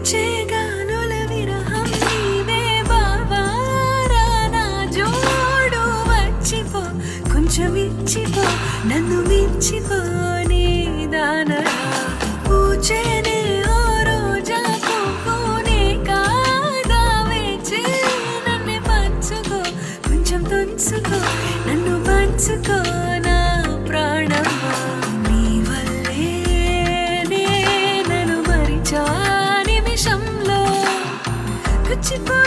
చేగానుల విరహం నీవే బావారా నా జోడు వచ్చిపో కొంచెం ఇచ్చిపో నన్ను మించిపో నీ దానరా పూచేనే ఓ రోజా పువ్వునే కాదా వేచి నన్ను పంచుకో కొంచెం తుంచుకో నన్ను పంచుకో నా ప్రాణమా నీ వల్లే నన్ను మరిచా నిమిషంలో కుచ్చిపో